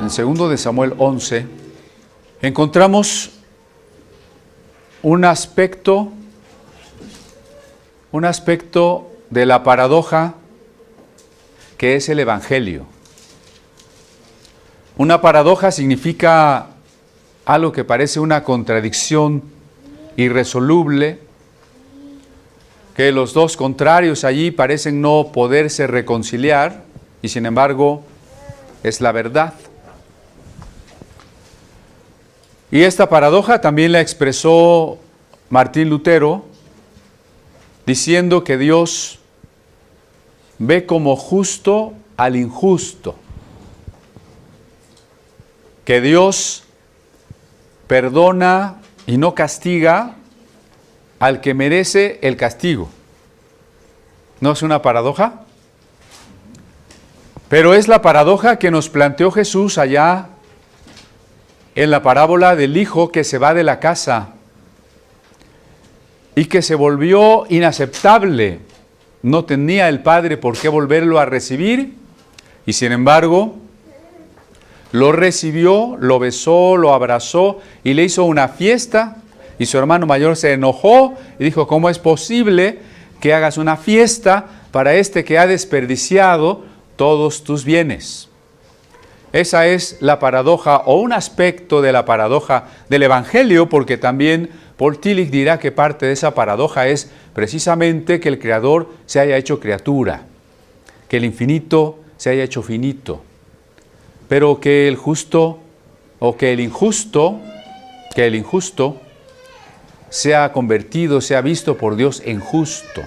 el segundo de Samuel 11, encontramos un aspecto de la paradoja que es el Evangelio. Una paradoja significa algo que parece una contradicción irresoluble, que los dos contrarios allí parecen no poderse reconciliar y sin embargo es la verdad. Y esta paradoja también la expresó Martín Lutero diciendo que Dios ve como justo al injusto, que Dios perdona y no castiga al que merece el castigo. ¿No es una paradoja? Pero es la paradoja que nos planteó Jesús allá en la parábola del hijo que se va de la casa y que se volvió inaceptable. No tenía el padre por qué volverlo a recibir y sin embargo lo recibió, lo besó, lo abrazó y le hizo una fiesta. Y su hermano mayor se enojó y dijo: ¿cómo es posible que hagas una fiesta para este que ha desperdiciado todos tus bienes? Esa es la paradoja o un aspecto de la paradoja del Evangelio, porque también Paul Tillich dirá que parte de esa paradoja es precisamente que el Creador se haya hecho criatura, que el infinito se haya hecho finito, pero que el justo o que el injusto sea convertido, sea visto por Dios en justo.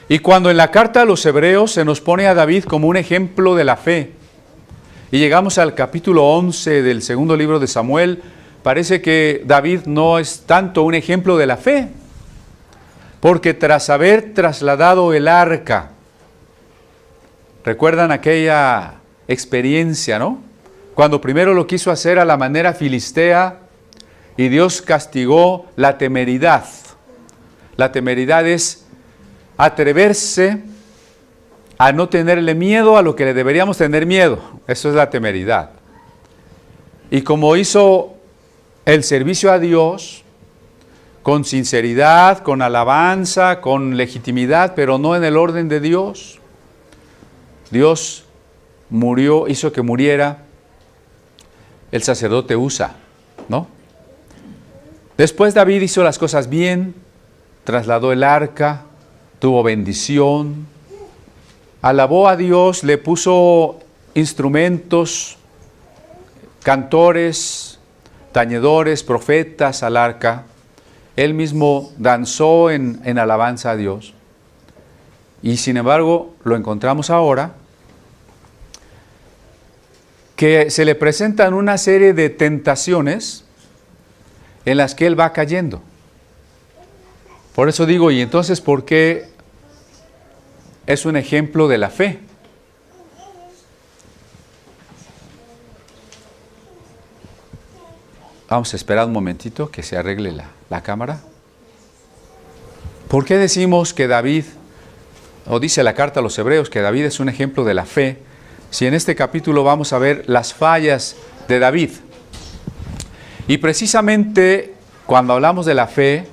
Y cuando en la carta a los Hebreos se nos pone a David como un ejemplo de la fe, y llegamos al capítulo 11 del segundo libro de Samuel, parece que David no es tanto un ejemplo de la fe, porque tras haber trasladado el arca, ¿recuerdan aquella experiencia, no? Cuando primero lo quiso hacer a la manera filistea y Dios castigó la temeridad. La temeridad es atreverse a no tenerle miedo a lo que le deberíamos tener miedo. Eso es la temeridad. Y como hizo el servicio a Dios con sinceridad, con alabanza, con legitimidad, pero no en el orden de Dios, Dios murió, hizo que muriera el sacerdote Usa, ¿no? Después David hizo las cosas bien, trasladó el arca, tuvo bendición, alabó a Dios, le puso instrumentos, cantores, tañedores, profetas al arca. Él mismo danzó en alabanza a Dios. Y sin embargo, lo encontramos ahora, que se le presentan una serie de tentaciones en las que él va cayendo. Por eso digo, ¿y entonces por qué es un ejemplo de la fe? Vamos a esperar un momentito que se arregle la cámara. ¿Por qué decimos que David, o dice la carta a los Hebreos, que David es un ejemplo de la fe, si en este capítulo vamos a ver las fallas de David? Y precisamente cuando hablamos de la fe,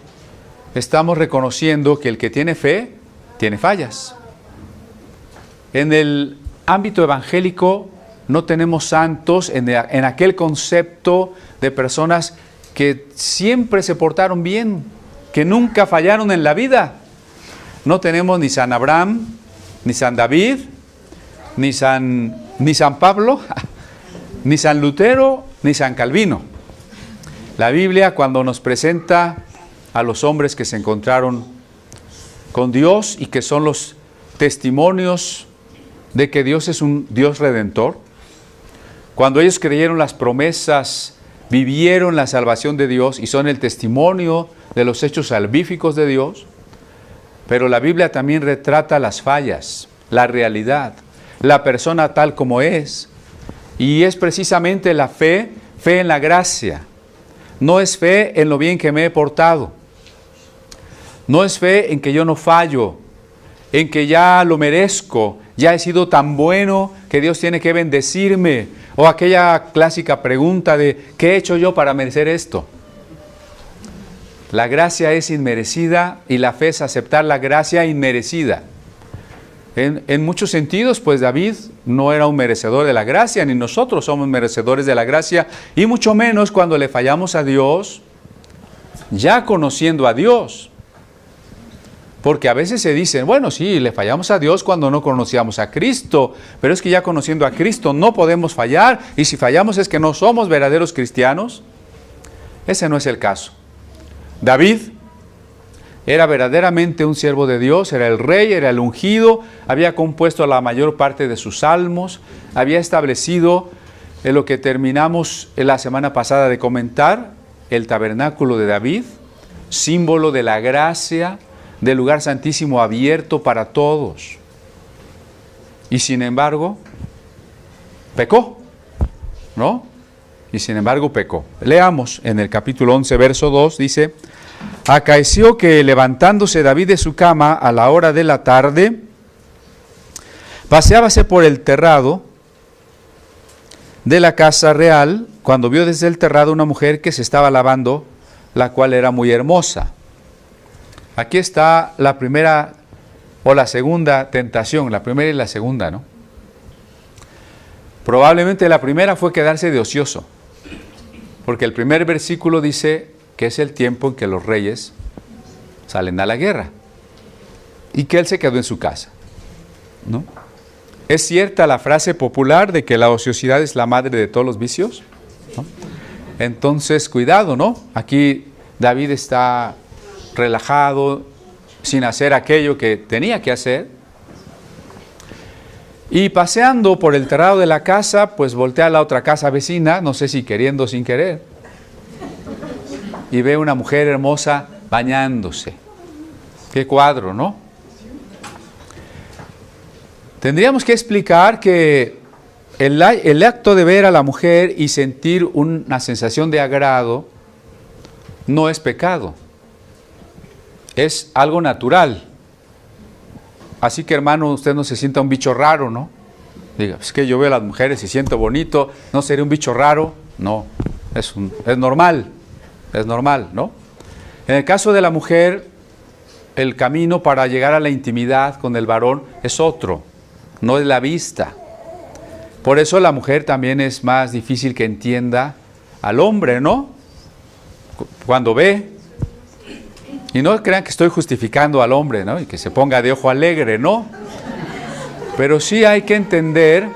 estamos reconociendo que el que tiene fe, tiene fallas. En el ámbito evangélico no tenemos santos en aquel concepto de personas que siempre se portaron bien, que nunca fallaron en la vida. No tenemos ni San Abraham, ni San David, ni San Pablo, ni San Lutero, ni San Calvino. La Biblia, cuando nos presenta a los hombres que se encontraron con Dios y que son los testimonios de que Dios es un Dios redentor, cuando ellos creyeron las promesas, vivieron la salvación de Dios y son el testimonio de los hechos salvíficos de Dios, pero la Biblia también retrata las fallas, la realidad, la persona tal como es, y es precisamente la fe en la gracia. No es fe en lo bien que me he portado. No es fe en que yo no fallo, en que ya lo merezco, ya he sido tan bueno que Dios tiene que bendecirme, o aquella clásica pregunta de ¿qué he hecho yo para merecer esto? La gracia es inmerecida y la fe es aceptar la gracia inmerecida. En muchos sentidos, pues David no era un merecedor de la gracia, ni nosotros somos merecedores de la gracia, y mucho menos cuando le fallamos a Dios, ya conociendo a Dios. Porque a veces se dicen, bueno, sí, le fallamos a Dios cuando no conocíamos a Cristo, pero es que ya conociendo a Cristo no podemos fallar, y si fallamos es que no somos verdaderos cristianos. Ese no es el caso. David era verdaderamente un siervo de Dios, era el rey, era el ungido, había compuesto la mayor parte de sus salmos, había establecido en lo que terminamos en la semana pasada de comentar, el tabernáculo de David, símbolo de la gracia, del lugar santísimo abierto para todos. Y sin embargo, pecó, ¿no? Y sin embargo pecó. Leamos en el capítulo 11, verso 2, dice: acaeció que levantándose David de su cama a la hora de la tarde, paseábase por el terrado de la casa real, cuando vio desde el terrado una mujer que se estaba lavando, la cual era muy hermosa. Aquí está la primera o la segunda tentación, la primera y la segunda, ¿no? Probablemente la primera fue quedarse de ocioso, porque el primer versículo dice que es el tiempo en que los reyes salen a la guerra y que él se quedó en su casa, ¿no? ¿Es cierta la frase popular de que la ociosidad es la madre de todos los vicios? ¿No? Entonces, cuidado, ¿no? Aquí David está relajado, sin hacer aquello que tenía que hacer. Y paseando por el terrado de la casa, pues voltea a la otra casa vecina, no sé si queriendo o sin querer, y ve una mujer hermosa bañándose. Qué cuadro, ¿no? Tendríamos que explicar que el acto de ver a la mujer y sentir una sensación de agrado no es pecado. Es algo natural. Así que, hermano, usted no se sienta un bicho raro, ¿no? Diga, es que yo veo a las mujeres y siento bonito, ¿no sería un bicho raro? No, es normal, ¿no? En el caso de la mujer, el camino para llegar a la intimidad con el varón es otro, no es la vista. Por eso la mujer también es más difícil que entienda al hombre, ¿no? Cuando ve. Y no crean que estoy justificando al hombre, ¿no? Y que se ponga de ojo alegre, ¿no? Pero sí hay que entender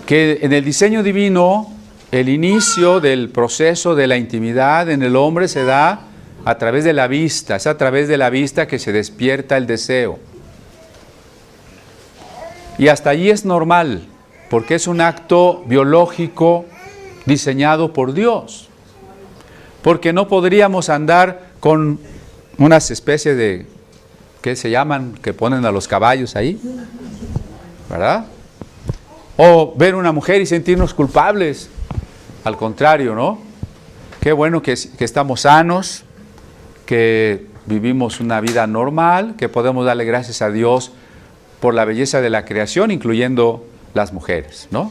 que en el diseño divino, el inicio del proceso de la intimidad en el hombre se da a través de la vista. Es a través de la vista que se despierta el deseo. Y hasta allí es normal, porque es un acto biológico diseñado por Dios. Porque no podríamos andar con unas especies de, ¿qué se llaman? Que ponen a los caballos ahí, ¿verdad? O ver una mujer y sentirnos culpables. Al contrario, ¿no? Qué bueno que estamos sanos, que vivimos una vida normal, que podemos darle gracias a Dios por la belleza de la creación, incluyendo las mujeres, ¿no?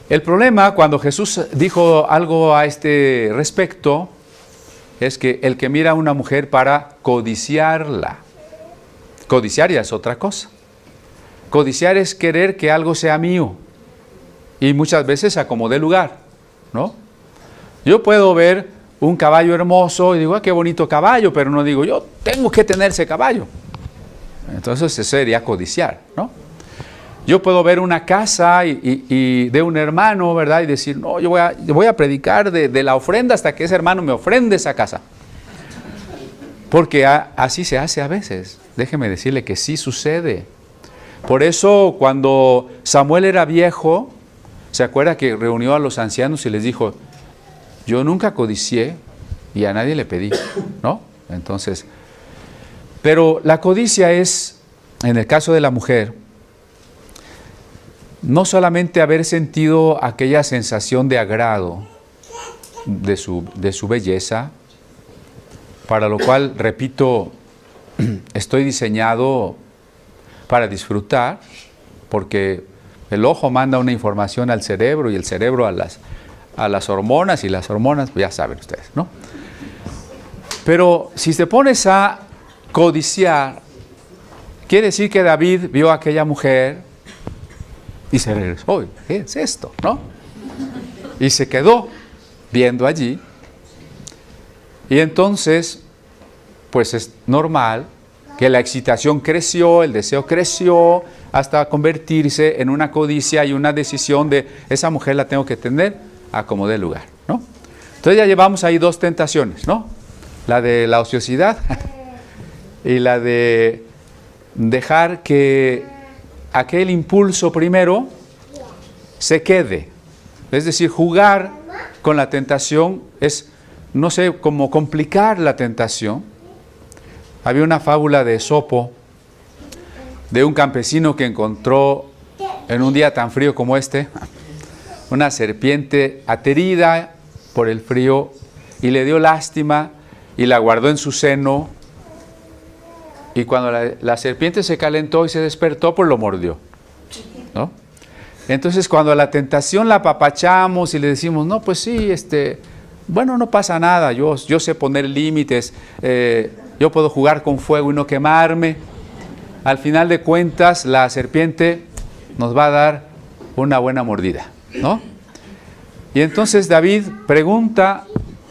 El problema, cuando Jesús dijo algo a este respecto, es que el que mira a una mujer para codiciarla. Codiciar ya es otra cosa. Codiciar es querer que algo sea mío. Y muchas veces acomodé lugar, ¿no? Yo puedo ver un caballo hermoso y digo, ah, qué bonito caballo, pero no digo, yo tengo que tener ese caballo. Entonces eso sería codiciar, ¿no? Yo puedo ver una casa y de un hermano, ¿verdad? Y decir, no, yo voy a predicar de la ofrenda hasta que ese hermano me ofrende esa casa. Porque así se hace a veces. Déjeme decirle que sí sucede. Por eso cuando Samuel era viejo, ¿se acuerda que reunió a los ancianos y les dijo, yo nunca codicié y a nadie le pedí, ¿no? Entonces, pero la codicia es, en el caso de la mujer, no solamente haber sentido aquella sensación de agrado de su belleza, para lo cual, repito, estoy diseñado para disfrutar, porque el ojo manda una información al cerebro y el cerebro a las hormonas, y las hormonas, pues ya saben ustedes, ¿no? Pero si te pones a codiciar, quiere decir que David vio a aquella mujer y se regresó. ¿Qué es esto? ¿No? Y se quedó viendo allí. Y entonces, pues es normal que la excitación creció, el deseo creció, hasta convertirse en una codicia y una decisión de esa mujer la tengo que tener a como dé lugar, ¿no? Entonces ya llevamos ahí dos tentaciones, ¿no? La de la ociosidad y la de dejar que aquel impulso primero se quede. Es decir, jugar con la tentación es, no sé, como complicar la tentación. Había una fábula de Esopo, de un campesino que encontró en un día tan frío como este, una serpiente aterida por el frío, y le dio lástima y la guardó en su seno, y cuando la serpiente se calentó y se despertó, pues lo mordió, ¿no? Entonces cuando a la tentación la apapachamos y le decimos, no, pues sí, bueno, no pasa nada, yo sé poner límites, yo puedo jugar con fuego y no quemarme, al final de cuentas la serpiente nos va a dar una buena mordida, ¿no? Y entonces David pregunta,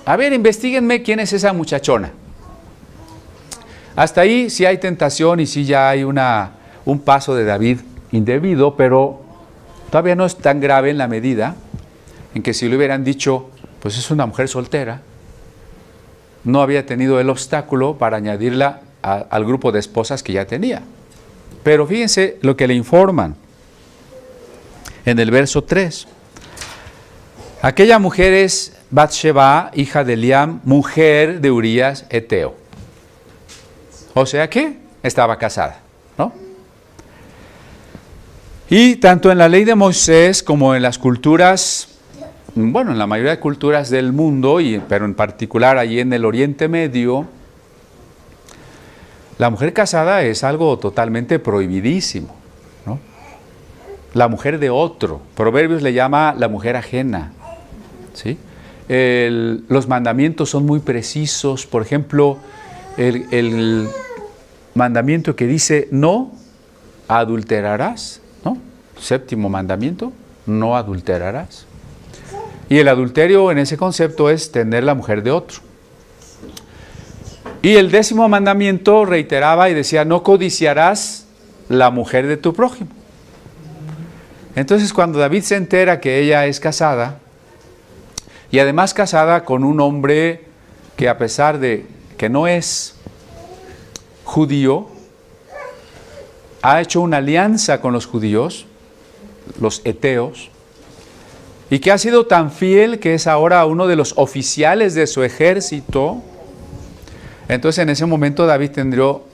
a ver, investíguenme quién es esa muchachona. Hasta ahí sí hay tentación y sí ya hay un paso de David indebido, pero todavía no es tan grave en la medida en que si le hubieran dicho, pues es una mujer soltera, no había tenido el obstáculo para añadirla al grupo de esposas que ya tenía. Pero fíjense lo que le informan en el verso 3. Aquella mujer es Batseba, hija de Eliam, mujer de Urías Eteo. O sea que estaba casada, ¿no? Y tanto en la ley de Moisés como en las culturas, bueno, en la mayoría de culturas del mundo, pero en particular allí en el Oriente Medio, la mujer casada es algo totalmente prohibidísimo, ¿no? La mujer de otro. Proverbios le llama la mujer ajena, ¿sí? Los mandamientos son muy precisos. Por ejemplo, el mandamiento que dice no adulterarás, ¿no? Séptimo mandamiento, no adulterarás. Y el adulterio en ese concepto es tener la mujer de otro. Y el 10º mandamiento reiteraba y decía, no codiciarás la mujer de tu prójimo. Entonces cuando David se entera que ella es casada, y además casada con un hombre que a pesar de que no es judío, ha hecho una alianza con los judíos, los eteos, y que ha sido tan fiel que es ahora uno de los oficiales de su ejército. Entonces en ese momento David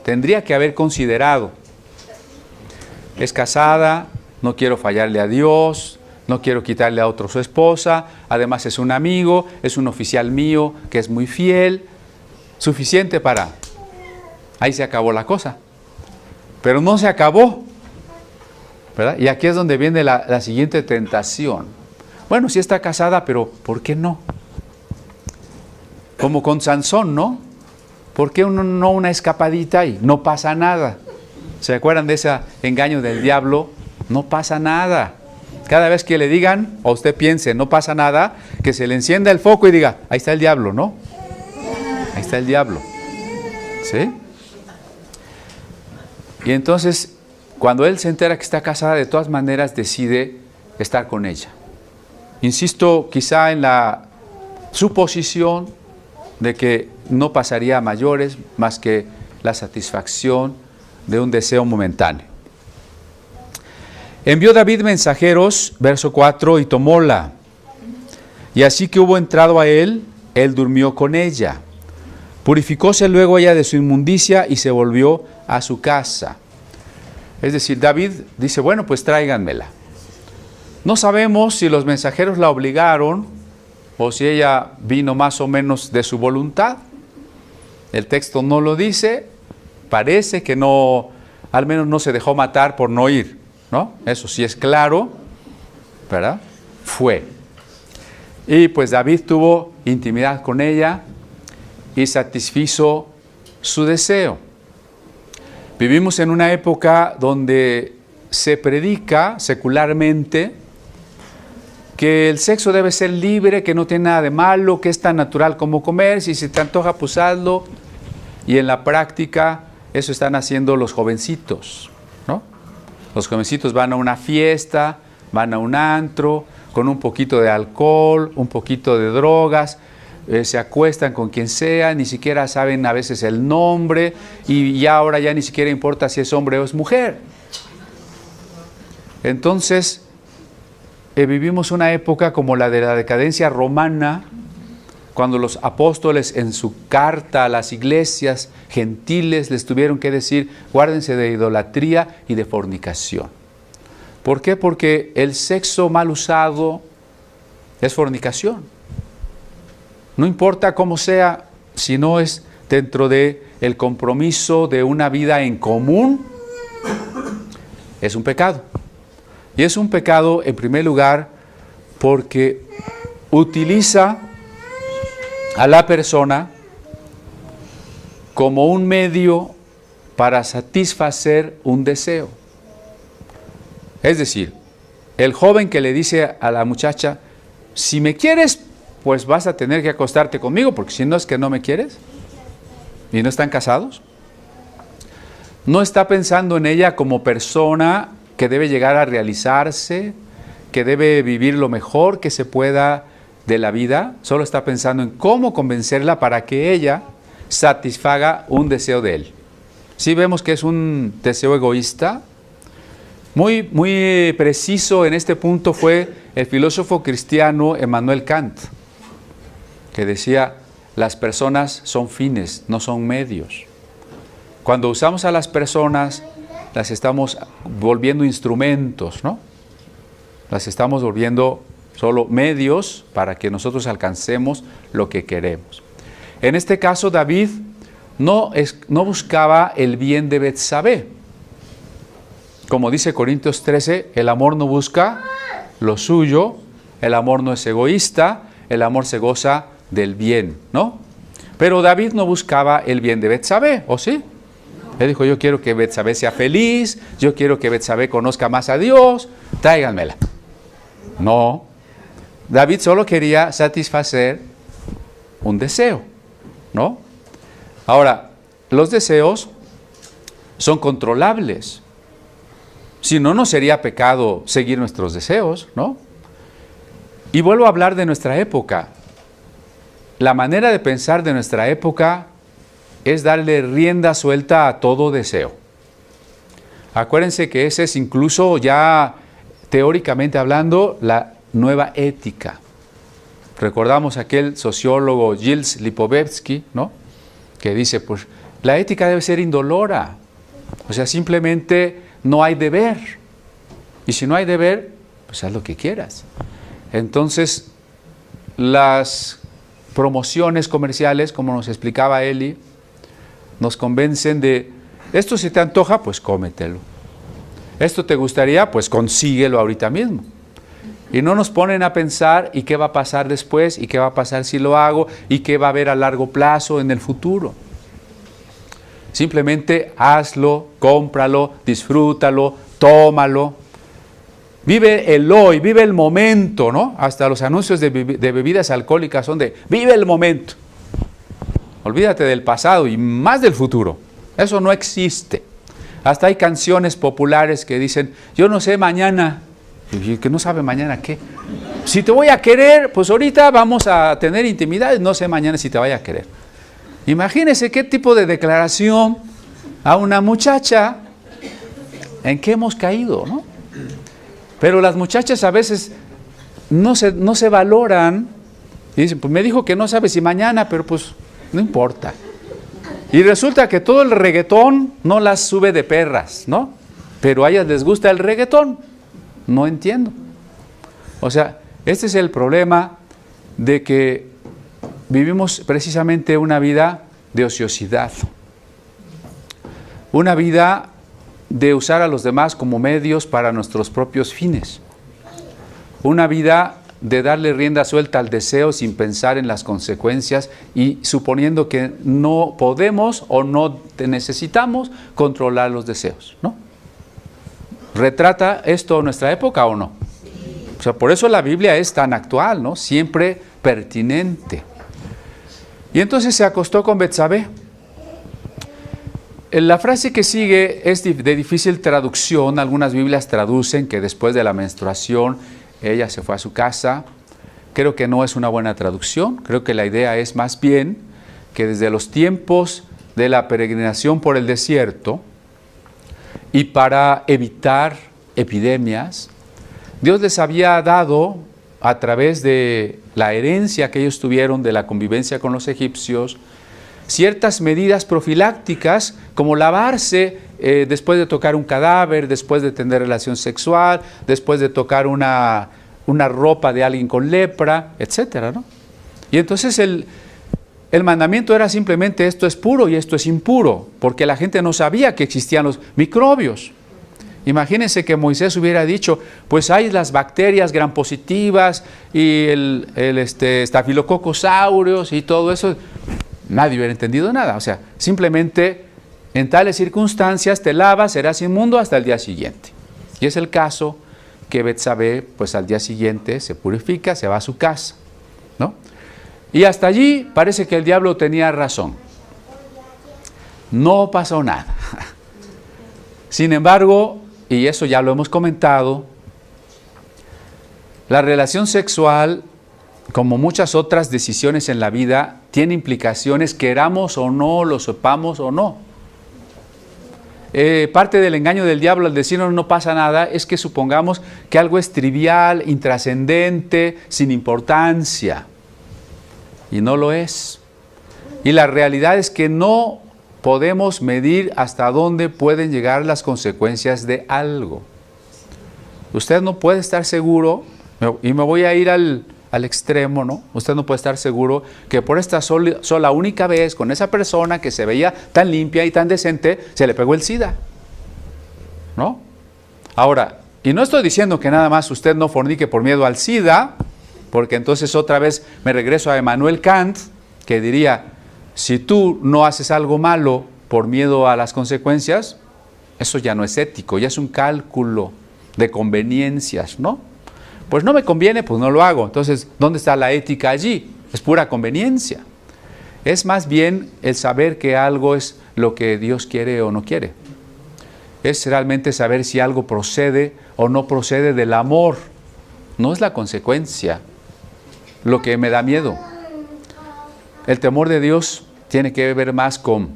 tendría que haber considerado, es casada, no quiero fallarle a Dios, no quiero quitarle a otro su esposa, además es un amigo, es un oficial mío que es muy fiel, suficiente para... Ahí se acabó la cosa. Pero no se acabó, ¿verdad? Y aquí es donde viene la siguiente tentación. Bueno, sí está casada, pero ¿por qué no? Como con Sansón, ¿no? ¿Por qué no una escapadita y no pasa nada? ¿Se acuerdan de ese engaño del diablo? No pasa nada. Cada vez que le digan, o usted piense, no pasa nada, que se le encienda el foco y diga, ahí está el diablo, ¿no? Ahí está el diablo. ¿Sí? Y entonces, cuando él se entera que está casada, de todas maneras decide estar con ella. Insisto, quizá en la suposición de que no pasaría a mayores más que la satisfacción de un deseo momentáneo. Envió David mensajeros, verso 4, y tomóla. Y así que hubo entrado a él durmió con ella. Purificóse luego ella de su inmundicia y se volvió a su casa. Es decir, David dice, bueno, pues tráiganmela. No sabemos si los mensajeros la obligaron o si ella vino más o menos de su voluntad. El texto no lo dice, parece que no, al menos no se dejó matar por no ir, ¿no? Eso sí es claro, ¿verdad? Fue. Y pues David tuvo intimidad con ella y satisfizo su deseo. Vivimos en una época donde se predica secularmente que el sexo debe ser libre, que no tiene nada de malo, que es tan natural como comer, si se te antoja pues hazlo. Y en la práctica eso están haciendo los jovencitos, ¿no? Los jovencitos van a una fiesta, van a un antro, con un poquito de alcohol, un poquito de drogas, se acuestan con quien sea, ni siquiera saben a veces el nombre, y ya ahora ya ni siquiera importa si es hombre o es mujer. Entonces, vivimos una época como la de la decadencia romana, cuando los apóstoles en su carta a las iglesias gentiles les tuvieron que decir, guárdense de idolatría y de fornicación. ¿Por qué? Porque el sexo mal usado es fornicación. No importa cómo sea, si no es dentro de el compromiso de una vida en común, es un pecado. Y es un pecado, en primer lugar, porque utiliza a la persona como un medio para satisfacer un deseo. Es decir, el joven que le dice a la muchacha, si me quieres, pues vas a tener que acostarte conmigo, porque si no es que no me quieres, y no están casados, no está pensando en ella como persona que debe llegar a realizarse, que debe vivir lo mejor que se pueda de la vida, solo está pensando en cómo convencerla para que ella satisfaga un deseo de él. ¿Sí vemos que es un deseo egoísta? Muy preciso en este punto fue el filósofo cristiano Emmanuel Kant, que decía, las personas son fines, no son medios. Cuando usamos a las personas, las estamos volviendo instrumentos, ¿no? Las estamos volviendo solo medios para que nosotros alcancemos lo que queremos. En este caso, David no buscaba el bien de Betsabé. Como dice Corintios 13, el amor no busca lo suyo, el amor no es egoísta, el amor se goza del bien, ¿no? Pero David no buscaba el bien de Betsabé, ¿o sí? Él dijo, yo quiero que Betsabé sea feliz, yo quiero que Betsabé conozca más a Dios, tráiganmela. No, David solo quería satisfacer un deseo, ¿no? Ahora, los deseos son controlables. Si no, no sería pecado seguir nuestros deseos, ¿no? Y vuelvo a hablar de nuestra época. La manera de pensar de nuestra época es darle rienda suelta a todo deseo. Acuérdense que ese es incluso ya teóricamente hablando la nueva ética. Recordamos aquel sociólogo Gilles Lipovetsky, ¿no? Que dice, pues la ética debe ser indolora. O sea, simplemente no hay deber. Y si no hay deber, pues haz lo que quieras. Entonces, las promociones comerciales, como nos explicaba Eli, nos convencen de, esto se te antoja, pues cómetelo. Esto te gustaría, pues consíguelo ahorita mismo. Y no nos ponen a pensar, ¿y qué va a pasar después? ¿Y qué va a pasar si lo hago? ¿Y qué va a haber a largo plazo en el futuro? Simplemente hazlo, cómpralo, disfrútalo, tómalo. Vive el hoy, vive el momento, ¿no? Hasta los anuncios de bebidas alcohólicas son de, vive el momento. Olvídate del pasado y más del futuro. Eso no existe. Hasta hay canciones populares que dicen, yo no sé mañana. ¿Y que no sabe mañana qué? Si te voy a querer, pues ahorita vamos a tener intimidad, no sé mañana si te vaya a querer. Imagínense qué tipo de declaración a una muchacha en que hemos caído, ¿no? Pero las muchachas a veces no se valoran y dicen, pues me dijo que no sabe si mañana, pero pues no importa. Y resulta que todo el reggaetón no las sube de perras, ¿no? Pero a ellas les gusta el reggaetón. No entiendo. O sea, este es el problema de que vivimos precisamente una vida de ociosidad. una vida de usar a los demás como medios para nuestros propios fines, una vida de darle rienda suelta al deseo sin pensar en las consecuencias y suponiendo que no podemos o no necesitamos controlar los deseos, ¿no? ¿Retrata esto nuestra época o no? O sea, por eso la Biblia es tan actual, ¿no? Siempre pertinente. Y entonces se acostó con Betsabé. La frase que sigue es de difícil traducción. Algunas Biblias traducen que después de la menstruación ella se fue a su casa. Creo que no es una buena traducción. Creo que la idea es más bien que desde los tiempos de la peregrinación por el desierto y para evitar epidemias, Dios les había dado, a través de la herencia que ellos tuvieron de la convivencia con los egipcios, ciertas medidas profilácticas, como lavarse después de tocar un cadáver, después de tener relación sexual, después de tocar una ropa de alguien con lepra, etcétera, ¿no? Y entonces el mandamiento era simplemente esto es puro y esto es impuro, porque la gente no sabía que existían los microbios. Imagínense que Moisés hubiera dicho, pues hay las bacterias gram positivas y el estafilococcus aureus y todo eso. Nadie hubiera entendido nada. O sea, simplemente en tales circunstancias te lavas, serás inmundo hasta el día siguiente. Y es el caso que Betsabé, pues al día siguiente se purifica, se va a su casa, ¿no? Y hasta allí parece que el diablo tenía razón. No pasó nada. Sin embargo, y eso ya lo hemos comentado, la relación sexual, como muchas otras decisiones en la vida, tiene implicaciones, queramos o no, lo sepamos o no. Parte del engaño del diablo al decirnos no pasa nada es que supongamos que algo es trivial, intrascendente, sin importancia. Y no lo es. Y la realidad es que no podemos medir hasta dónde pueden llegar las consecuencias de algo. Usted no puede estar seguro, y me voy a ir al extremo, ¿no? Usted no puede estar seguro que por esta sola única vez con esa persona que se veía tan limpia y tan decente, se le pegó el SIDA, ¿no? Ahora, y no estoy diciendo que nada más usted no fornique por miedo al SIDA, porque entonces otra vez me regreso a Immanuel Kant, que diría, si tú no haces algo malo por miedo a las consecuencias, eso ya no es ético, ya es un cálculo de conveniencias, ¿no? Pues no me conviene, pues no lo hago. Entonces, ¿dónde está la ética allí? Es pura conveniencia. Es más bien el saber que algo es lo que Dios quiere o no quiere. Es realmente saber si algo procede o no procede del amor. No es la consecuencia lo que me da miedo. El temor de Dios tiene que ver más con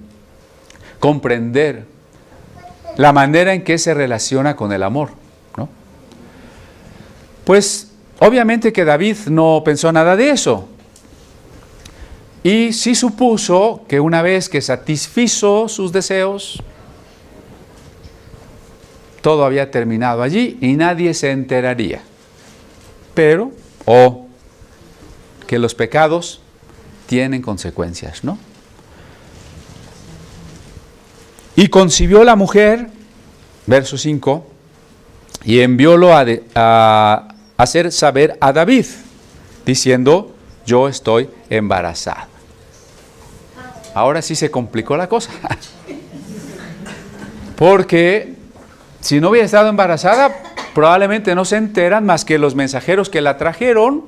comprender la manera en que se relaciona con el amor, ¿no? Pues obviamente que David no pensó nada de eso. Y sí supuso que una vez que satisfizo sus deseos, todo había terminado allí y nadie se enteraría. Pero, que los pecados tienen consecuencias, ¿no? Y concibió la mujer, verso 5, y enviólo a hacer saber a David, diciendo, yo estoy embarazada. Ahora sí se complicó la cosa. Porque si no hubiera estado embarazada, probablemente no se enteran más que los mensajeros que la trajeron,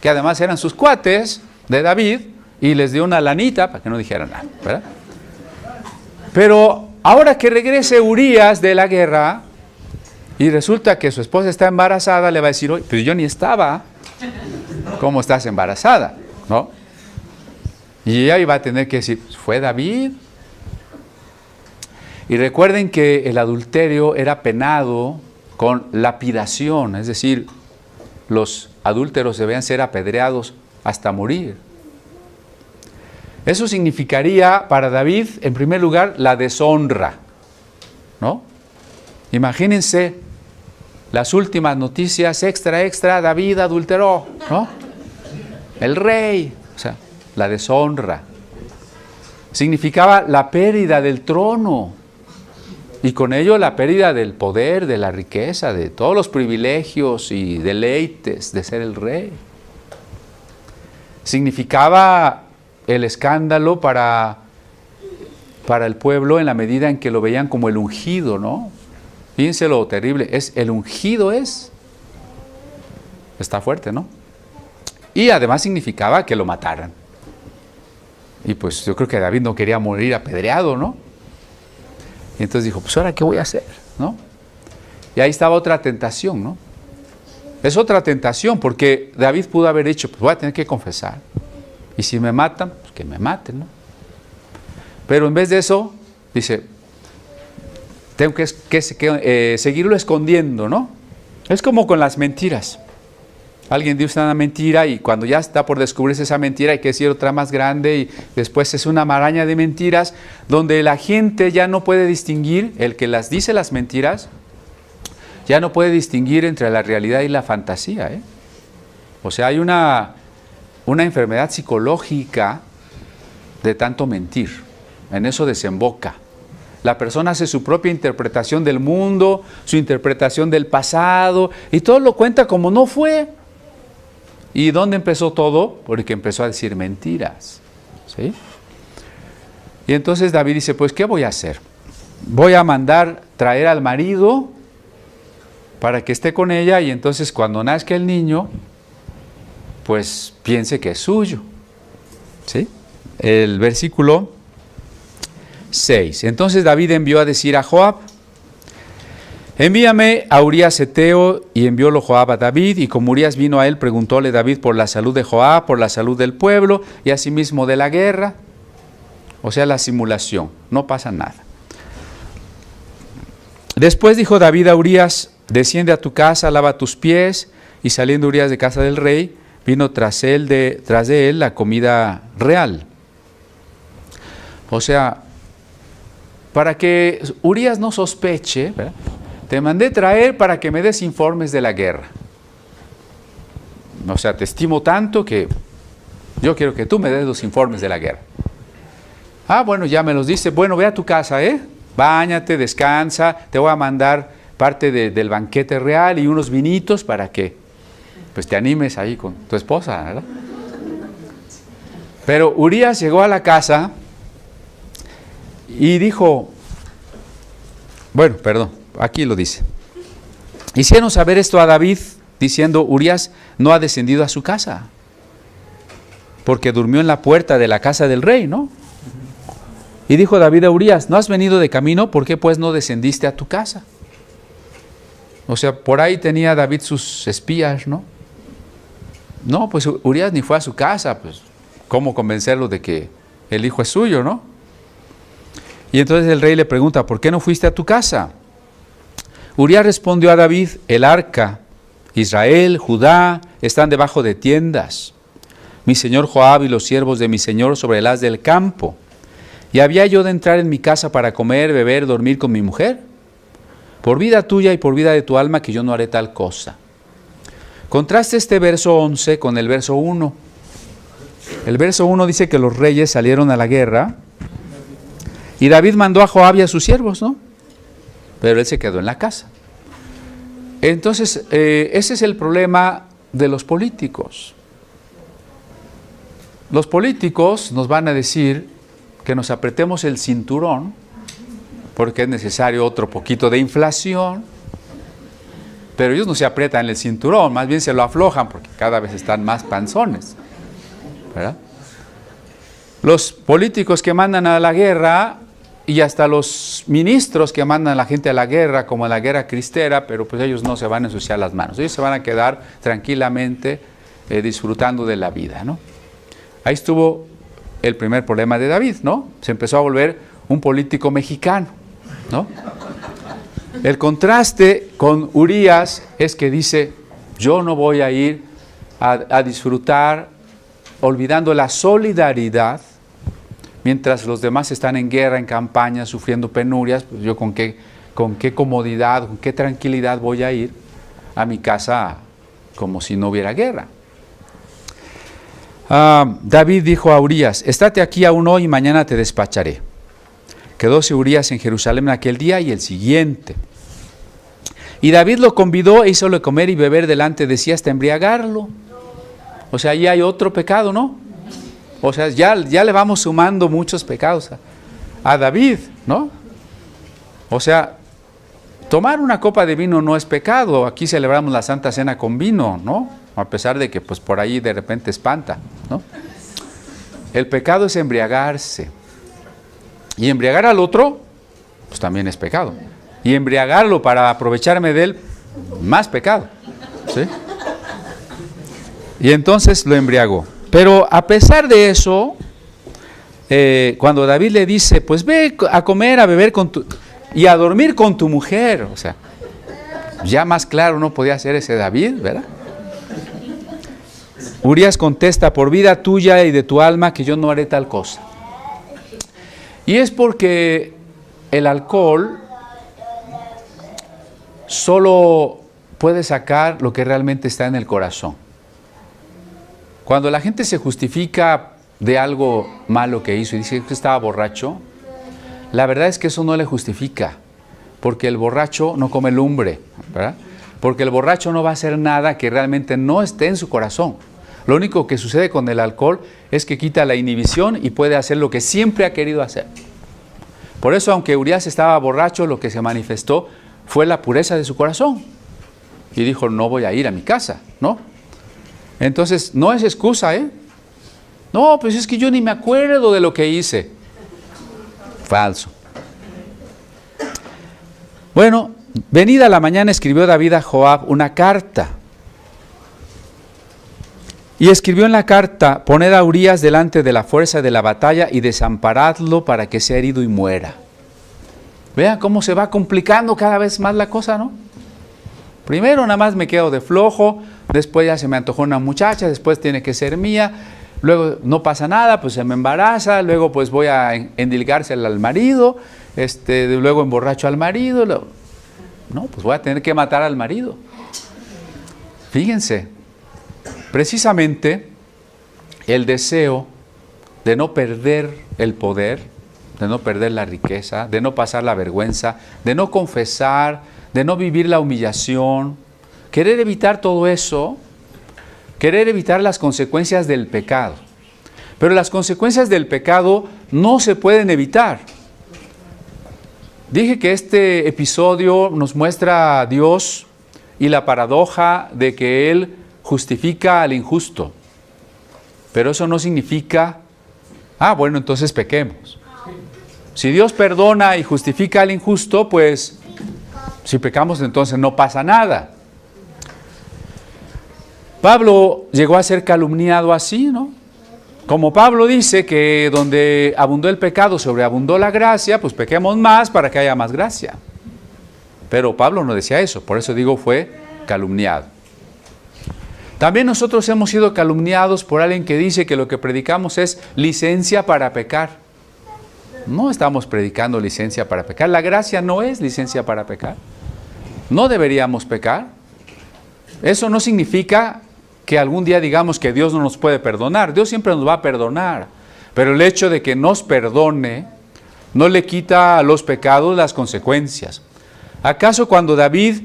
que además eran sus cuates de David, y les dio una lanita para que no dijeran nada, ¿verdad? Pero ahora que regrese Urías de la guerra y resulta que su esposa está embarazada, le va a decir, oye, pues yo ni estaba, ¿cómo estás embarazada? ¿No? Y ella iba a tener que decir, ¿fue David? Y recuerden que el adulterio era penado con lapidación, es decir, los adúlteros debían ser apedreados hasta morir. Eso significaría para David, en primer lugar, la deshonra, ¿no? Imagínense las últimas noticias, extra, David adulteró, ¿no? El rey, o sea, la deshonra. Significaba la pérdida del trono, Y con ello la pérdida del poder, de la riqueza, de todos los privilegios y deleites de ser el rey. Significaba el escándalo para el pueblo en la medida en que lo veían como el ungido, ¿no? Fíjense lo terrible, el ungido es. Está fuerte, ¿no? Y además significaba que lo mataran. Y pues yo creo que David no quería morir apedreado, ¿no? Y entonces dijo, pues ahora ¿qué voy a hacer? ¿No? Y ahí estaba otra tentación, ¿no? Es otra tentación, porque David pudo haber dicho, pues voy a tener que confesar. Y si me matan, pues que me maten, ¿no? Pero en vez de eso, dice, tengo que seguirlo escondiendo, ¿no? Es como con las mentiras. Alguien dice una mentira y cuando ya está por descubrirse esa mentira hay que decir otra más grande y después es una maraña de mentiras donde la gente ya no puede distinguir, el que las dice las mentiras, ya no puede distinguir entre la realidad y la fantasía, ¿eh? O sea, hay una enfermedad psicológica de tanto mentir, en eso desemboca. La persona hace su propia interpretación del mundo, su interpretación del pasado y todo lo cuenta como no fue. ¿Y dónde empezó todo? Porque empezó a decir mentiras, ¿sí? Y entonces David dice, pues ¿qué voy a hacer? Voy a mandar traer al marido para que esté con ella y entonces cuando nazca el niño, pues piense que es suyo, ¿sí? El versículo 6. Entonces David envió a decir a Joab, envíame a Urías Heteo, y enviólo Joab a David, y como Urías vino a él, preguntóle David por la salud de Joab, por la salud del pueblo, y asimismo de la guerra. O sea, la simulación, no pasa nada. Después dijo David a Urías, desciende a tu casa, lava tus pies, y saliendo Urías de casa del rey, vino tras de él la comida real. O sea, para que Urías no sospeche, ¿verdad? Te mandé traer para que me des informes de la guerra. O sea, te estimo tanto que yo quiero que tú me des los informes de la guerra. Ah, bueno, ya me los dice. Bueno, ve a tu casa, báñate, descansa, te voy a mandar parte del banquete real y unos vinitos para que pues te animes ahí con tu esposa, ¿verdad? Pero Urías llegó a la casa y dijo, bueno, perdón, aquí lo dice. Hicieron saber esto a David, diciendo, Urías no ha descendido a su casa, porque durmió en la puerta de la casa del rey, ¿no? Y dijo David a Urías, ¿no has venido de camino? ¿Por qué pues no descendiste a tu casa? O sea, por ahí tenía David sus espías, ¿no? No, pues Urías ni fue a su casa, pues, ¿cómo convencerlo de que el hijo es suyo, no? Y entonces el rey le pregunta, ¿por qué no fuiste a tu casa? Urías respondió a David, el arca, Israel, Judá, están debajo de tiendas. Mi señor Joab y los siervos de mi señor sobre el haz del campo. ¿Y había yo de entrar en mi casa para comer, beber, dormir con mi mujer? Por vida tuya y por vida de tu alma que yo no haré tal cosa. Contraste este verso 11 con el verso 1. El verso 1 dice que los reyes salieron a la guerra y David mandó a Joab y a sus siervos, ¿no? Pero él se quedó en la casa. Entonces, ese es el problema de los políticos. Los políticos nos van a decir que nos apretemos el cinturón porque es necesario otro poquito de inflación, pero ellos no se aprietan el cinturón, más bien se lo aflojan porque cada vez están más panzones, ¿verdad? Los políticos que mandan a la guerra y hasta los ministros que mandan a la gente a la guerra, como a la guerra cristera, pero pues ellos no se van a ensuciar las manos, ellos se van a quedar tranquilamente disfrutando de la vida, ¿no? Ahí estuvo el primer problema de David, ¿no? Se empezó a volver un político mexicano, ¿no? El contraste con Urías es que dice, yo no voy a ir a disfrutar olvidando la solidaridad, mientras los demás están en guerra, en campaña, sufriendo penurias, pues yo con qué comodidad, con qué tranquilidad voy a ir a mi casa como si no hubiera guerra. David dijo a Urías, estate aquí aún hoy y mañana te despacharé. Quedóse Urías en Jerusalén aquel día y el siguiente. Y David lo convidó e hízole comer y beber delante de sí hasta embriagarlo. O sea, ahí hay otro pecado, ¿no? O sea, ya le vamos sumando muchos pecados a David, ¿no? O sea, tomar una copa de vino no es pecado. Aquí celebramos la Santa Cena con vino, ¿no? A pesar de que pues por ahí de repente espanta, ¿no? El pecado es embriagarse. Y embriagar al otro, pues también es pecado. Y embriagarlo para aprovecharme de él, más pecado, ¿sí? Y entonces lo embriagó. Pero a pesar de eso, cuando David le dice, pues ve a comer, a beber y a dormir con tu mujer, o sea, ya más claro no podía ser ese David, ¿verdad? Urías contesta, por vida tuya y de tu alma que yo no haré tal cosa. Y es porque el alcohol solo puede sacar lo que realmente está en el corazón. Cuando la gente se justifica de algo malo que hizo y dice que estaba borracho, la verdad es que eso no le justifica, porque el borracho no come lumbre, ¿verdad? Porque el borracho no va a hacer nada que realmente no esté en su corazón. Lo único que sucede con el alcohol es que quita la inhibición y puede hacer lo que siempre ha querido hacer. Por eso, aunque Urías estaba borracho, lo que se manifestó fue la pureza de su corazón. Y dijo, no voy a ir a mi casa, ¿no? Entonces, no es excusa, ¿eh? No, pues es que yo ni me acuerdo de lo que hice. Falso. Bueno, venida la mañana escribió David a Joab una carta. Y escribió en la carta, poned a Urías delante de la fuerza de la batalla y desamparadlo para que sea herido y muera. Vean cómo se va complicando cada vez más la cosa, ¿no? Primero nada más me quedo de flojo, después ya se me antojó una muchacha, después tiene que ser mía, luego no pasa nada, pues se me embaraza, luego pues voy a endilgársela al marido, luego emborracho al marido, no, pues voy a tener que matar al marido. Fíjense, precisamente el deseo de no perder el poder, de no perder la riqueza, de no pasar la vergüenza, de no confesar, de no vivir la humillación, querer evitar todo eso, querer evitar las consecuencias del pecado. Pero las consecuencias del pecado no se pueden evitar. Dije que este episodio nos muestra a Dios y la paradoja de que Él justifica al injusto. Pero eso no significa, bueno, entonces pequemos. Si Dios perdona y justifica al injusto, pues si pecamos entonces no pasa nada. Pablo llegó a ser calumniado así, ¿no? Como Pablo dice que donde abundó el pecado, sobreabundó la gracia, pues pequemos más para que haya más gracia. Pero Pablo no decía eso, por eso digo fue calumniado. También nosotros hemos sido calumniados por alguien que dice que lo que predicamos es licencia para pecar. No estamos predicando licencia para pecar. La gracia no es licencia para pecar. No deberíamos pecar. Eso no significa que algún día digamos que Dios no nos puede perdonar. Dios siempre nos va a perdonar. Pero el hecho de que nos perdone no le quita a los pecados las consecuencias. ¿Acaso cuando David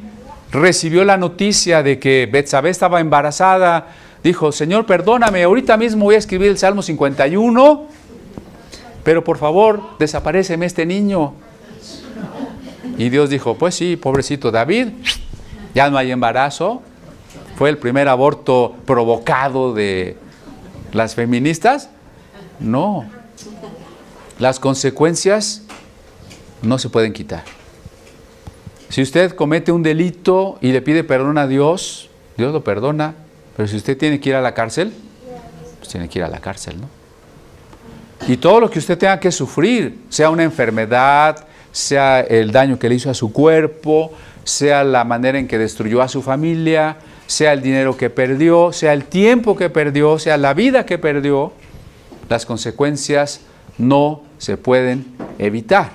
recibió la noticia de que Betsabé estaba embarazada, dijo, Señor, perdóname, ahorita mismo voy a escribir el Salmo 51, pero por favor, desaparéceme este niño? Y Dios dijo, pues sí, pobrecito David, ya no hay embarazo. ¿Fue el primer aborto provocado de las feministas? No. Las consecuencias no se pueden quitar. Si usted comete un delito y le pide perdón a Dios, Dios lo perdona. Pero si usted tiene que ir a la cárcel, pues tiene que ir a la cárcel, ¿no? Y todo lo que usted tenga que sufrir, sea una enfermedad, sea el daño que le hizo a su cuerpo, sea la manera en que destruyó a su familia, sea el dinero que perdió, sea el tiempo que perdió, sea la vida que perdió, las consecuencias no se pueden evitar.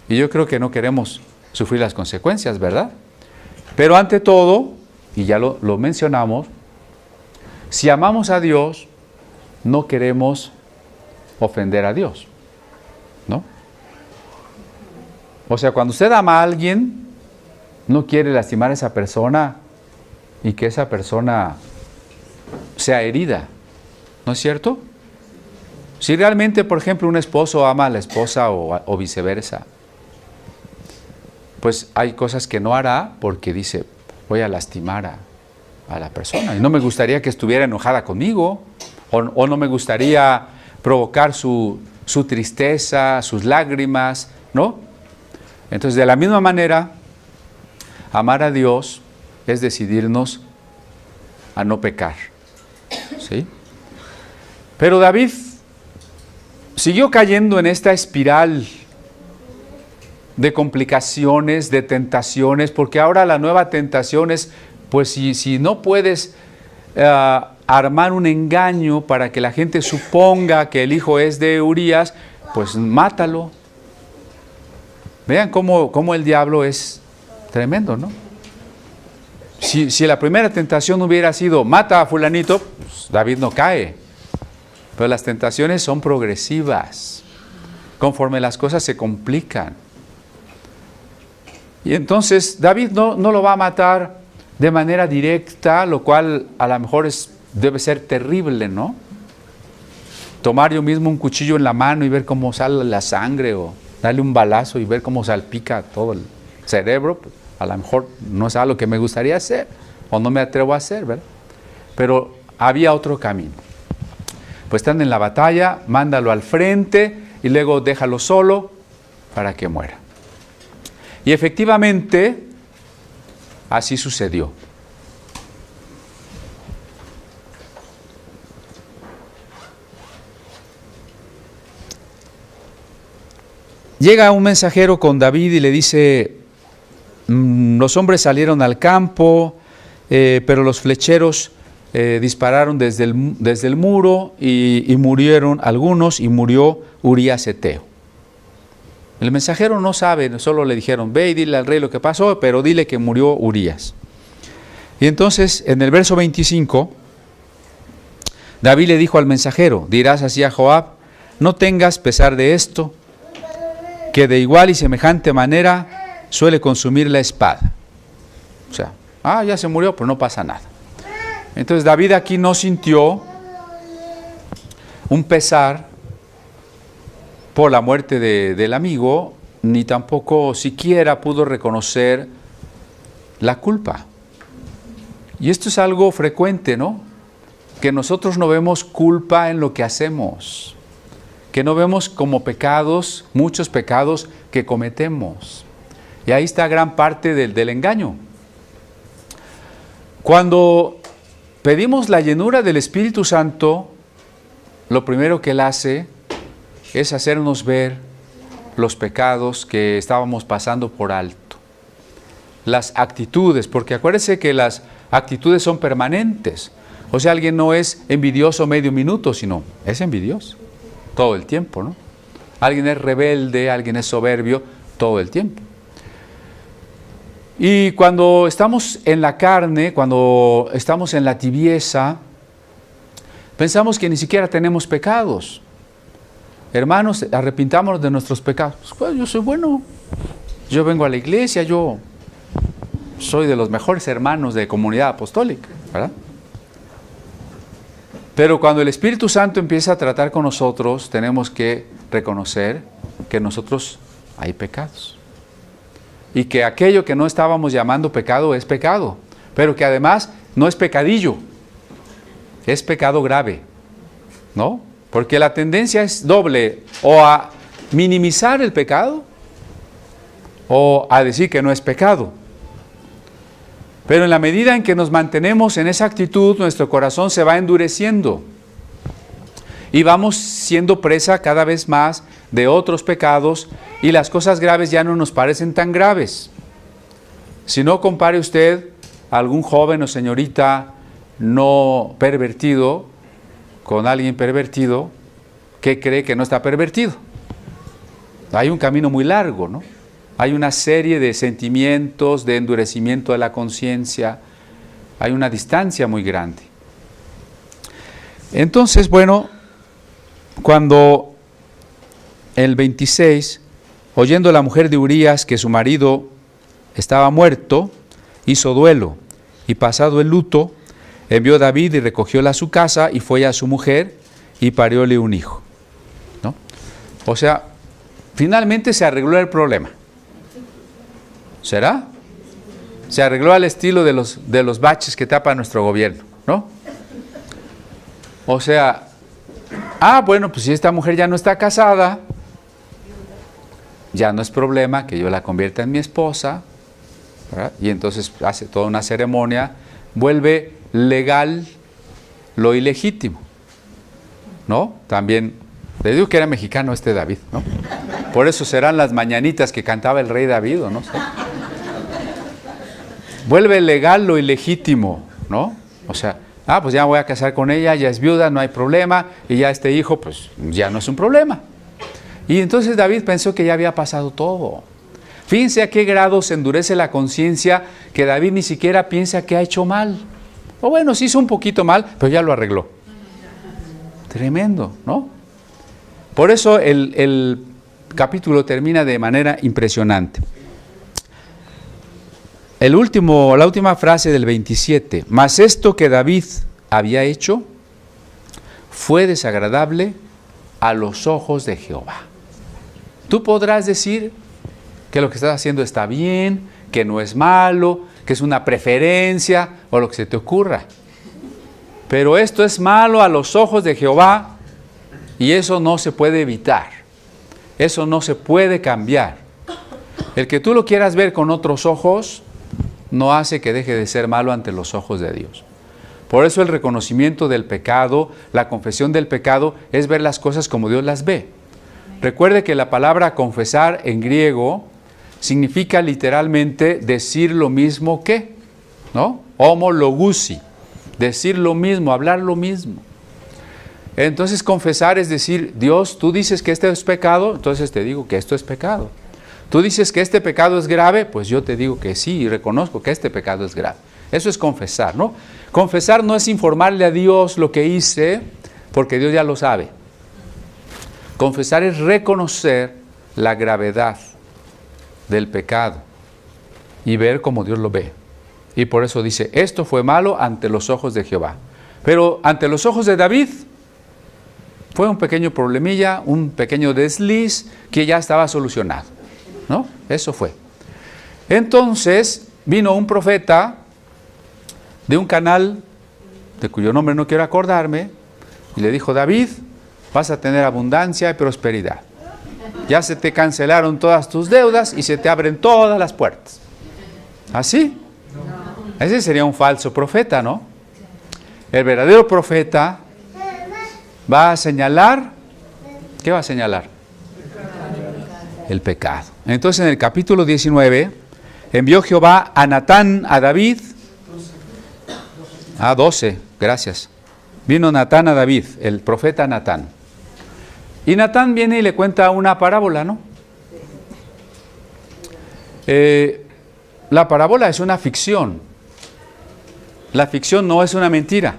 Y yo creo que no queremos sufrir las consecuencias, ¿verdad? Pero ante todo, y ya lo mencionamos, si amamos a Dios, no queremos ofender a Dios, ¿no? O sea, cuando usted ama a alguien, no quiere lastimar a esa persona y que esa persona sea herida, ¿no es cierto? Si realmente, por ejemplo, un esposo ama a la esposa o viceversa, pues hay cosas que no hará porque dice, voy a lastimar a la persona. Y no me gustaría que estuviera enojada conmigo, o no me gustaría provocar su tristeza, sus lágrimas, ¿no? Entonces, de la misma manera, amar a Dios es decidirnos a no pecar, ¿sí? Pero David siguió cayendo en esta espiral de complicaciones, de tentaciones, porque ahora la nueva tentación es, pues si no puedes armar un engaño para que la gente suponga que el hijo es de Urías, pues mátalo. Vean cómo el diablo es tremendo, ¿no? Si la primera tentación hubiera sido, mata a fulanito, pues David no cae. Pero las tentaciones son progresivas, conforme las cosas se complican. Y entonces David no lo va a matar de manera directa, lo cual a lo mejor debe ser terrible, ¿no? Tomar yo mismo un cuchillo en la mano y ver cómo sale la sangre, o darle un balazo y ver cómo salpica todo el cerebro, pues, a lo mejor no es algo que me gustaría hacer, o no me atrevo a hacer, ¿verdad? Pero había otro camino. Pues están en la batalla, mándalo al frente y luego déjalo solo para que muera. Y efectivamente, así sucedió. Llega un mensajero con David y le dice, los hombres salieron al campo, pero los flecheros dispararon desde el muro y murieron algunos, y murió Urías Eteo. El mensajero no sabe, solo le dijeron, ve y dile al rey lo que pasó, pero dile que murió Urías. Y entonces, en el verso 25, David le dijo al mensajero, dirás así a Joab, no tengas pesar de esto, que de igual y semejante manera suele consumir la espada. O sea, ya se murió, pero no pasa nada. Entonces David aquí no sintió un pesar por la muerte del amigo, ni tampoco siquiera pudo reconocer la culpa. Y esto es algo frecuente, ¿no? Que nosotros no vemos culpa en lo que hacemos, que no vemos como pecados, muchos pecados que cometemos. Y ahí está gran parte del engaño. Cuando pedimos la llenura del Espíritu Santo, lo primero que Él hace es hacernos ver los pecados que estábamos pasando por alto. Las actitudes, porque acuérdense que las actitudes son permanentes. O sea, alguien no es envidioso medio minuto, sino es envidioso todo el tiempo, ¿no? Alguien es rebelde, alguien es soberbio todo el tiempo. Y cuando estamos en la carne, cuando estamos en la tibieza, pensamos que ni siquiera tenemos pecados. Hermanos, arrepintámonos de nuestros pecados. Pues yo soy bueno, yo vengo a la iglesia, yo soy de los mejores hermanos de comunidad apostólica, ¿verdad? Pero cuando el Espíritu Santo empieza a tratar con nosotros, tenemos que reconocer que en nosotros hay pecados. Y que aquello que no estábamos llamando pecado es pecado, pero que además no es pecadillo, es pecado grave, ¿no? Porque la tendencia es doble, o a minimizar el pecado, o a decir que no es pecado. Pero en la medida en que nos mantenemos en esa actitud, nuestro corazón se va endureciendo y vamos siendo presa cada vez más de otros pecados, y las cosas graves ya no nos parecen tan graves. Si no, compare usted a algún joven o señorita no pervertido con alguien pervertido que cree que no está pervertido. Hay un camino muy largo, ¿no? Hay una serie de sentimientos, de endurecimiento de la conciencia, hay una distancia muy grande. Entonces, bueno, cuando el 26 oyendo la mujer de Urías que su marido estaba muerto, hizo duelo, y pasado el luto, envió David y recogióla a su casa, y fue a su mujer, y parióle un hijo, ¿no? O sea, finalmente se arregló el problema. ¿Será? Se arregló al estilo de los baches que tapa nuestro gobierno, ¿no? O sea, bueno, pues si esta mujer ya no está casada, ya no es problema que yo la convierta en mi esposa, ¿verdad? Y entonces hace toda una ceremonia, vuelve legal lo ilegítimo, ¿no? También, le digo que era mexicano este David, ¿no? Por eso serán las mañanitas que cantaba el rey David, ¿o no sé? Vuelve legal lo ilegítimo, ¿no? O sea, pues ya voy a casar con ella, ya es viuda, no hay problema, y ya este hijo, pues ya no es un problema. Y entonces David pensó que ya había pasado todo. Fíjense a qué grado se endurece la conciencia que David ni siquiera piensa que ha hecho mal. O bueno, sí hizo un poquito mal, pero ya lo arregló. Tremendo, ¿no? Por eso el capítulo termina de manera impresionante. La última frase del 27. Mas esto que David había hecho fue desagradable a los ojos de Jehová. Tú podrás decir que lo que estás haciendo está bien, que no es malo, que es una preferencia o lo que se te ocurra. Pero esto es malo a los ojos de Jehová y eso no se puede evitar. Eso no se puede cambiar. El que tú lo quieras ver con otros ojos no hace que deje de ser malo ante los ojos de Dios. Por eso el reconocimiento del pecado, la confesión del pecado, es ver las cosas como Dios las ve. Recuerde que la palabra confesar en griego significa literalmente decir lo mismo que, ¿no? Homologusi, decir lo mismo, hablar lo mismo. Entonces confesar es decir, Dios, tú dices que esto es pecado, entonces te digo que esto es pecado. Tú dices que este pecado es grave, pues yo te digo que sí y reconozco que este pecado es grave. Eso es confesar, ¿no? Confesar no es informarle a Dios lo que hice, porque Dios ya lo sabe. Confesar es reconocer la gravedad del pecado y ver cómo Dios lo ve. Y por eso dice, esto fue malo ante los ojos de Jehová. Pero ante los ojos de David fue un pequeño problemilla, un pequeño desliz que ya estaba solucionado, ¿no? Eso fue. Entonces vino un profeta de un canal de cuyo nombre no quiero acordarme y le dijo, David, vas a tener abundancia y prosperidad. Ya se te cancelaron todas tus deudas y se te abren todas las puertas. ¿Así? Ese sería un falso profeta, ¿no? El verdadero profeta va a señalar, ¿qué va a señalar? El pecado. Entonces en el capítulo 19 envió Jehová a Natán, a David, 12, gracias. Vino Natán a David, el profeta Natán. Y Natán viene y le cuenta una parábola, ¿no? La parábola es una ficción. La ficción no es una mentira.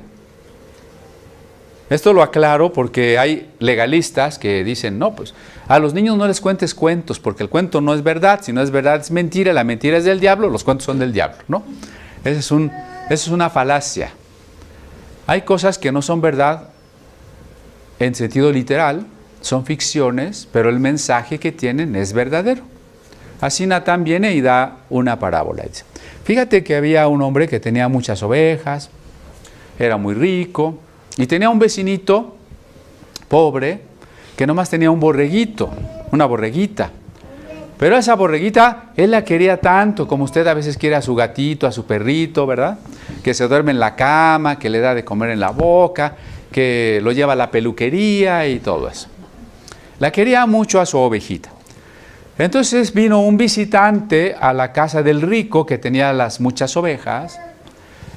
Esto lo aclaro porque hay legalistas que dicen, no, pues a los niños no les cuentes cuentos porque el cuento no es verdad, si no es verdad es mentira, la mentira es del diablo, los cuentos son del diablo, ¿no? Esa es una falacia. Hay cosas que no son verdad en sentido literal, son ficciones, pero el mensaje que tienen es verdadero. Así Natán viene y da una parábola. Dice, fíjate que había un hombre que tenía muchas ovejas, era muy rico, y tenía un vecinito pobre que nomás tenía un borreguito, una borreguita. Pero esa borreguita, él la quería tanto, como usted a veces quiere a su gatito, a su perrito, ¿verdad? Que se duerme en la cama, que le da de comer en la boca, que lo lleva a la peluquería y todo eso. La quería mucho a su ovejita. Entonces vino un visitante a la casa del rico que tenía las muchas ovejas,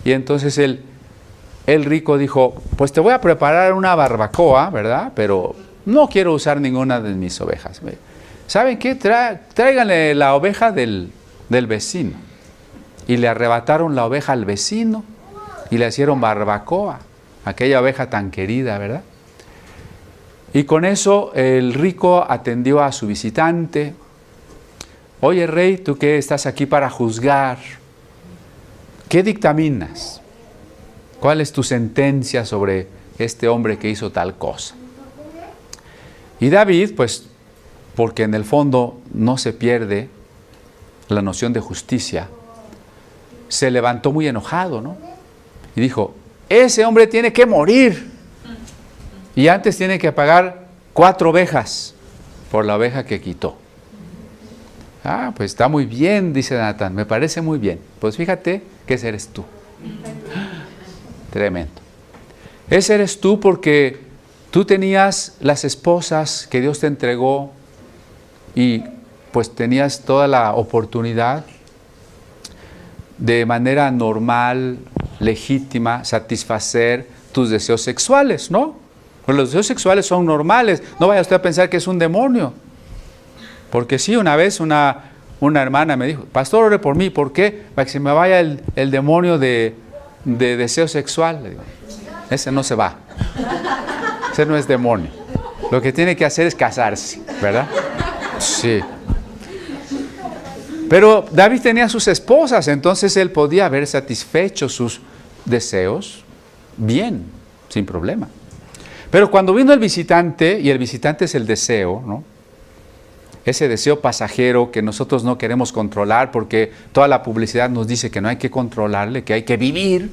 y entonces el rico dijo, pues te voy a preparar una barbacoa, ¿verdad? Pero no quiero usar ninguna de mis ovejas. ¿Saben qué? Tráiganle la oveja del vecino. Y le arrebataron la oveja al vecino y le hicieron barbacoa, aquella oveja tan querida, ¿verdad? Y con eso el rico atendió a su visitante oye rey, tú que estás aquí para juzgar, ¿qué dictaminas? ¿Cuál es tu sentencia sobre este hombre que hizo tal cosa? Y David, pues, porque en el fondo no se pierde la noción de justicia, se levantó muy enojado, ¿no? Y dijo, ese hombre tiene que morir. Y antes tiene que pagar 4 ovejas por la oveja que quitó. Ah, pues está muy bien, dice Natán, me parece muy bien. Pues fíjate que ese eres tú. Tremendo. Ese eres tú porque tú tenías las esposas que Dios te entregó y pues tenías toda la oportunidad de manera normal, legítima, satisfacer tus deseos sexuales, ¿no? Pues los deseos sexuales son normales. No vaya usted a pensar que es un demonio. Porque sí, una vez una hermana me dijo, pastor, ore por mí. ¿Por qué? Para que se me vaya el demonio de deseo sexual. Le digo, ese no se va. Ese no es demonio. Lo que tiene que hacer es casarse, ¿verdad? Sí. Pero David tenía sus esposas, entonces él podía haber satisfecho sus deseos bien, sin problema. Pero cuando vino el visitante, y el visitante es el deseo, ¿no? Ese deseo pasajero que nosotros no queremos controlar porque toda la publicidad nos dice que no hay que controlarle, que hay que vivir,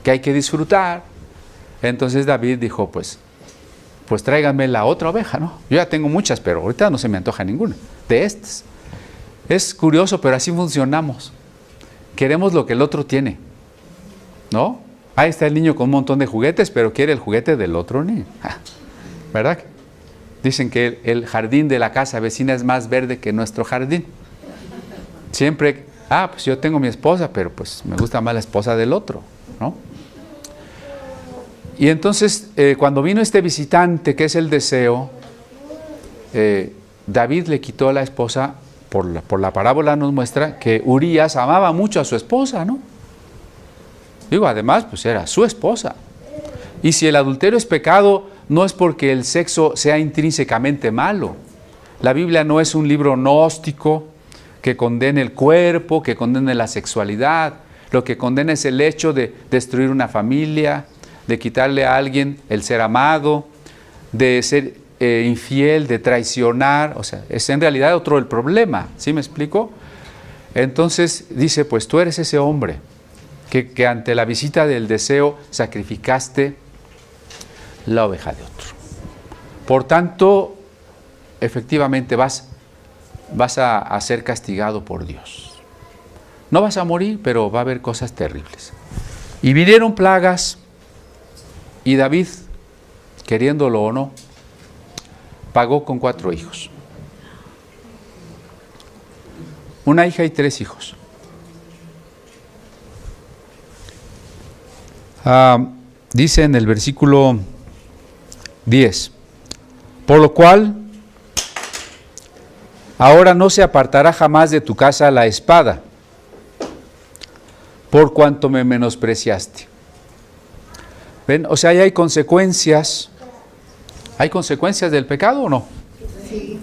que hay que disfrutar. Entonces David dijo, pues tráiganme la otra oveja, ¿no? Yo ya tengo muchas, pero ahorita no se me antoja ninguna de estas. Es curioso, pero así funcionamos. Queremos lo que el otro tiene, ¿no? Ahí está el niño con un montón de juguetes, pero quiere el juguete del otro niño. ¿Verdad? Dicen que el jardín de la casa vecina es más verde que nuestro jardín. Siempre, pues yo tengo mi esposa, pero pues me gusta más la esposa del otro, ¿no? Y entonces, cuando vino este visitante, que es el deseo, David le quitó a la esposa, por la parábola nos muestra que Urías amaba mucho a su esposa, ¿no? Digo, además, pues era su esposa. Y si el adulterio es pecado, no es porque el sexo sea intrínsecamente malo. La Biblia no es un libro gnóstico que condene el cuerpo, que condene la sexualidad. Lo que condena es el hecho de destruir una familia, de quitarle a alguien el ser amado, de ser infiel, de traicionar. O sea, es en realidad otro el problema. ¿Sí me explico? Entonces dice, pues tú eres ese hombre que ante la visita del deseo sacrificaste la oveja de otro. Por tanto, efectivamente vas a ser castigado por Dios. No vas a morir, pero va a haber cosas terribles. Y vinieron plagas, y David, queriéndolo o no, pagó con 4 hijos. Una hija y 3 hijos. Dice en el versículo 10, por lo cual, ahora no se apartará jamás de tu casa la espada, por cuanto me menospreciaste. ¿Ven? O sea, ahí hay consecuencias. ¿Hay consecuencias del pecado o no? Sí.